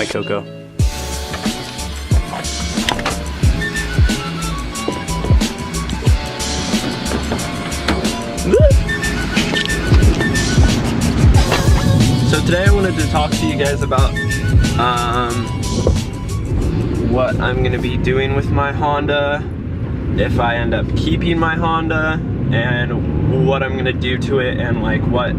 Bye, Coco. So today I wanted to talk to you guys about what I'm going to be doing with my Honda, if I end up keeping my Honda, and what I'm going to do to it, and like what,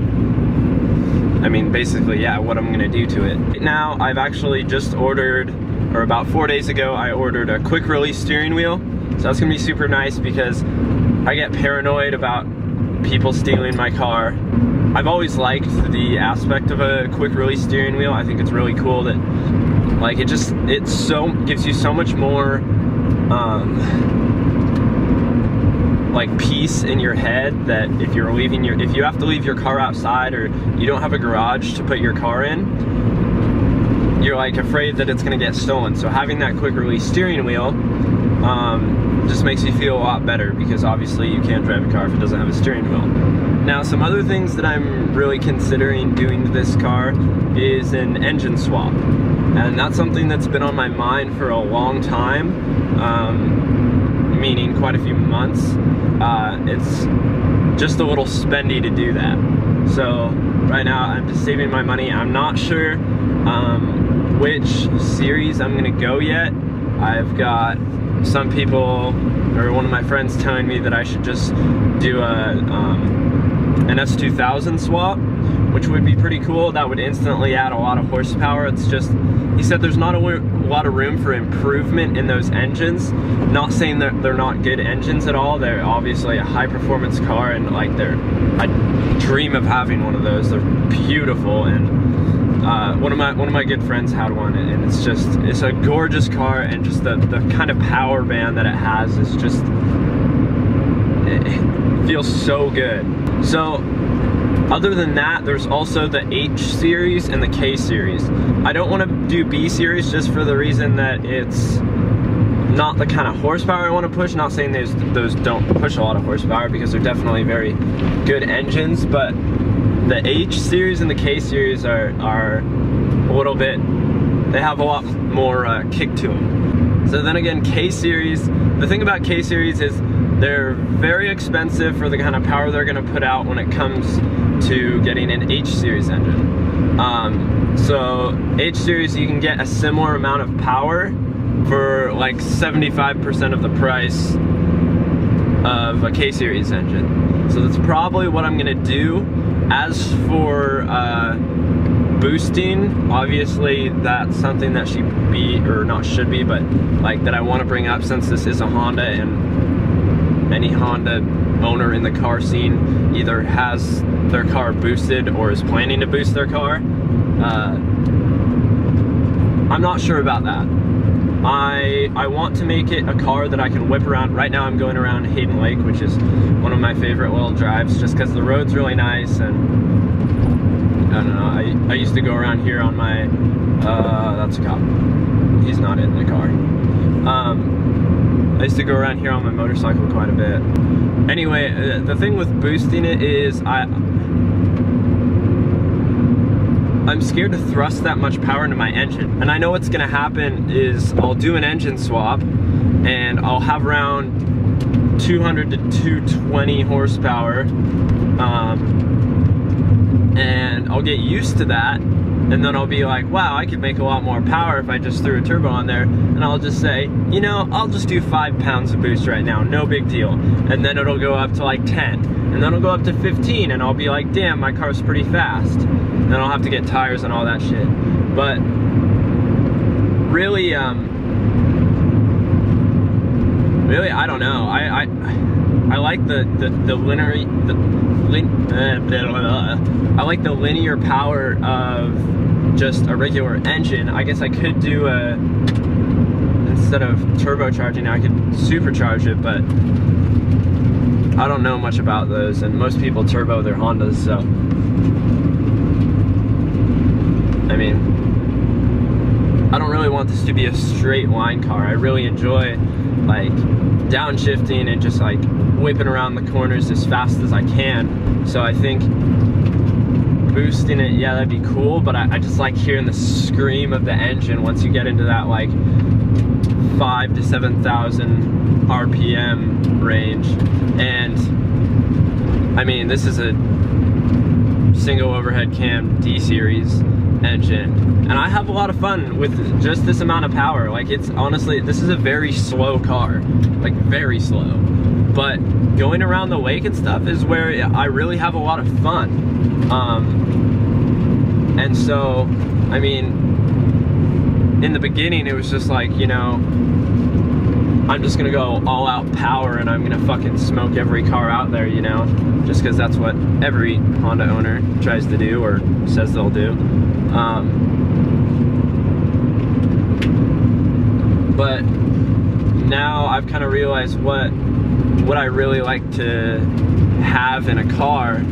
I mean basically, yeah, what I'm going to do to it. Right now, I've actually just ordered, or about 4 days ago, I ordered a quick release steering wheel. So that's going to be super nice because I get paranoid about people stealing my car. I've always liked the aspect of a quick release steering wheel. I think it's really cool that like it gives you so much more like peace in your head, that if you have to leave your car outside or you don't have a garage to put your car in, you're like afraid that it's gonna get stolen. So having that quick release steering wheel just makes you feel a lot better, because obviously you can't drive a car if it doesn't have a steering wheel. Now, some other things that I'm really considering doing to this car is an engine swap. And that's something that's been on my mind for a long time, meaning quite a few months. It's just a little spendy to do that. So right now I'm just saving my money. I'm not sure which series I'm gonna go yet. I've got some people, or one of my friends, telling me that I should just do an S2000 swap, which would be pretty cool. That would instantly add a lot of horsepower. It's just, he said there's not a lot of room for improvement in those engines. Not saying that they're not good engines at all. They're obviously a high performance car, and like I dream of having one of those. They're beautiful, and one of my good friends had one, and it's a gorgeous car, and just the kind of power band that it has is just, it feels so good. So other than that, there's also the H series and the K series. I don't want to do B series just for the reason that it's not the kind of horsepower I want to push. Not saying those don't push a lot of horsepower, because they're definitely very good engines, but the H series and the K series are a little bit, they have a lot more kick to them. So then again, K series, the thing about K series is they're very expensive for the kind of power they're going to put out when it comes to getting an H series engine. So H series, you can get a similar amount of power for like 75% of the price of a K series engine. So that's probably what I'm going to do. As for boosting, obviously that's something that should be, or not should be, but like that I want to bring up, since this is a Honda, and any Honda owner in the car scene either has their car boosted or is planning to boost their car. I'm not sure about that. I want to make it a car that I can whip around. Right now I'm going around Hayden Lake, which is one of my favorite little drives, just because the road's really nice, and I don't know, I used to go around here on my, that's a cop. He's not in the car. I used to go around here on my motorcycle quite a bit. Anyway, the thing with boosting it is I'm scared to thrust that much power into my engine. And I know what's gonna happen is I'll do an engine swap, and I'll have around 200 to 220 horsepower, and I'll get used to that, and then I'll be like, wow, I could make a lot more power if I just threw a turbo on there, and I'll just say, you know, I'll just do 5 pounds of boost right now, no big deal. And then it'll go up to like 10, and then it'll go up to 15, and I'll be like, damn, my car's pretty fast. Then I'll have to get tires and all that shit. But really, really, I don't know. I like the linear, I like the linear power of just a regular engine. I guess I could do instead of turbocharging, I could supercharge it, but I don't know much about those, and most people turbo their Hondas, so I mean, I don't really want this to be a straight line car. I really enjoy like downshifting and just like whipping around the corners as fast as I can. So I think boosting it, yeah, that'd be cool, but I just like hearing the scream of the engine once you get into that like 5,000 to 7,000 RPM range. And I mean, this is a single overhead cam D-series engine, and I have a lot of fun with just this amount of power. Like, it's honestly, this is a very slow car, like very slow, but going around the lake and stuff is where I really have a lot of fun. And so, I mean, in the beginning it was just like, you know, I'm just gonna go all out power and I'm gonna fucking smoke every car out there, you know, just because that's what every Honda owner tries to do or says they'll do. But now I've kind of realized what I really like to have in a car,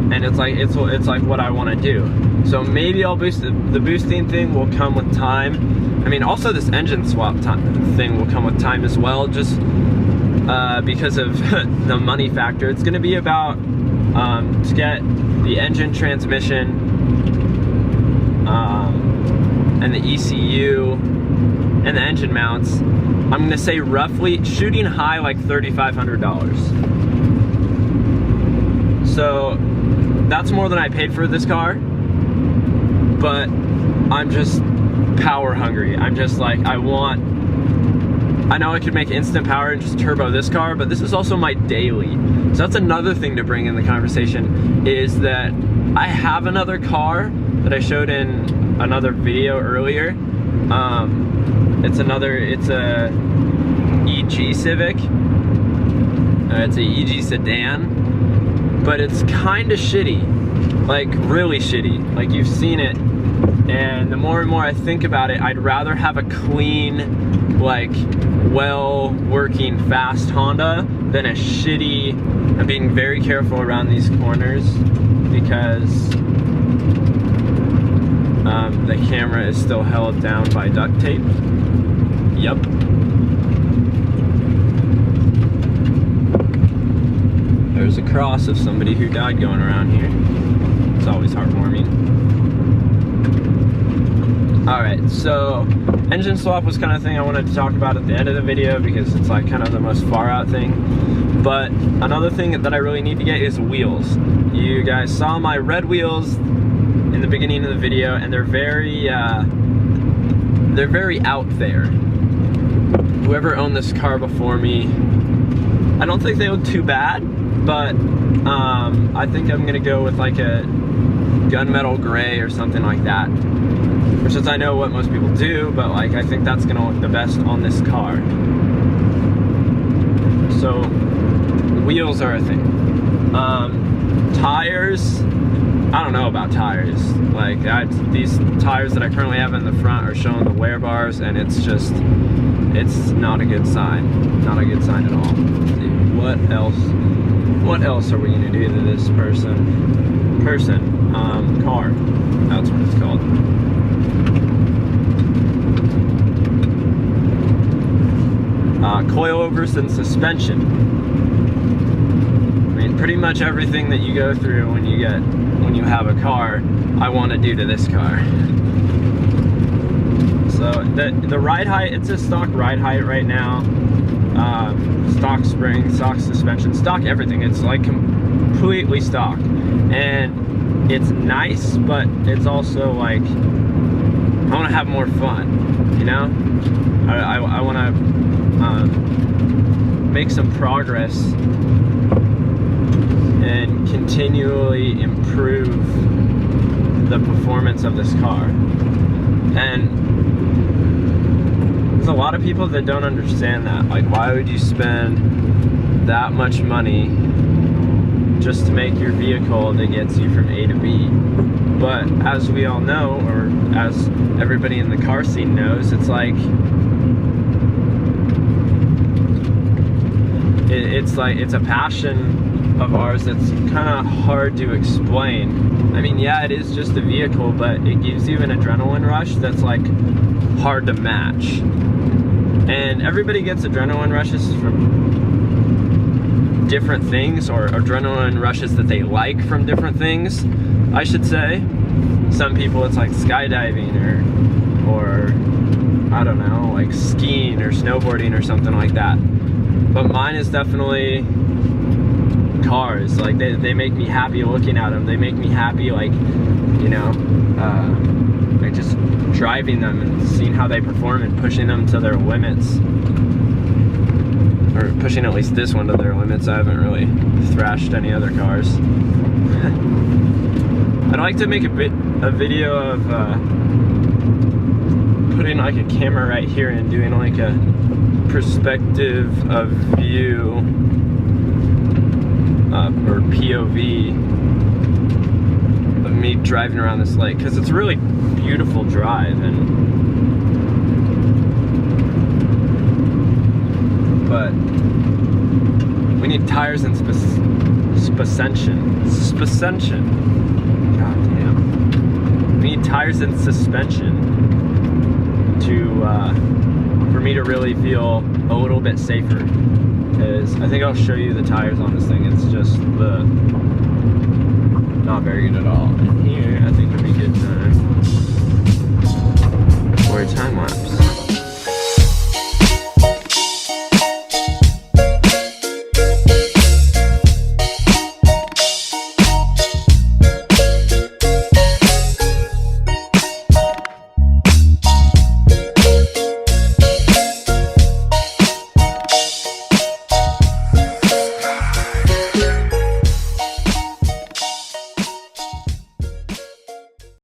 and it's like what I want to do. So maybe I'll boost the boosting thing will come with time. I mean, also this engine swap thing will come with time as well, just because of the money factor. It's going to be about to get the engine, transmission, and the ECU and the engine mounts. I'm going to say roughly, shooting high, like $3,500. So that's more than I paid for this car, but I'm just power hungry. I'm just like, I know I could make instant power and just turbo this car, but this is also my daily. So that's another thing to bring in the conversation, is that I have another car that I showed in another video earlier. It's a EG Civic. It's a EG sedan, but it's kind of shitty, like really shitty. Like, you've seen it, and the more and more I think about it, I'd rather have a clean, like, well working fast Honda than a shitty. I'm being very careful around these corners because the camera is still held down by duct tape. Yup. There's a cross of somebody who died going around here. It's always heartwarming. Alright, so engine swap was kind of thing I wanted to talk about at the end of the video because it's like kind of the most far out thing. But another thing that I really need to get is wheels. You guys saw my red wheels in the beginning of the video, and they're very out there. Whoever owned this car before me, I don't think they look too bad, but I think I'm gonna go with like a gunmetal gray or something like that, which is, I know what most people do, but like I think that's gonna look the best on this car. So wheels are a thing. Tires, I don't know about tires. Like, these tires that I currently have in the front are showing the wear bars, and it's just, it's not a good sign. Not a good sign at all. Let's see, what else are we gonna do to this car? That's what it's called. Coilovers and suspension. I mean, pretty much everything that you go through when you have a car, I want to do to this car. So the ride height, it's a stock ride height right now. Stock springs, stock suspension, stock everything. It's like completely stock, and it's nice, but it's also like, I want to have more fun, you know? I want to make some progress and continually improve the performance of this car. And there's a lot of people that don't understand that. Like, why would you spend that much money just to make your vehicle that gets you from A to B? But as we all know, or as everybody in the car scene knows, it's like, it's a passion of ours that's kind of hard to explain. I mean, yeah, it is just a vehicle, but it gives you an adrenaline rush that's like hard to match. And everybody gets adrenaline rushes from different things, or adrenaline rushes that they like from different things, I should say. Some people it's like skydiving or I don't know, like skiing or snowboarding or something like that. But mine is definitely cars. Like they make me happy looking at them. They make me happy, like, you know, like just driving them and seeing how they perform and pushing them to their limits, or pushing at least this one to their limits. I haven't really thrashed any other cars. I'd like to make a video of putting like a camera right here and doing like a perspective of view, or POV of me driving around this lake, because it's a really beautiful drive. But we need tires and suspension. God damn. We need tires and suspension for me to really feel a little bit safer. Because I think I'll show you the tires on this thing. It's just not very good at all. And here, I think would be good time for a time lapse.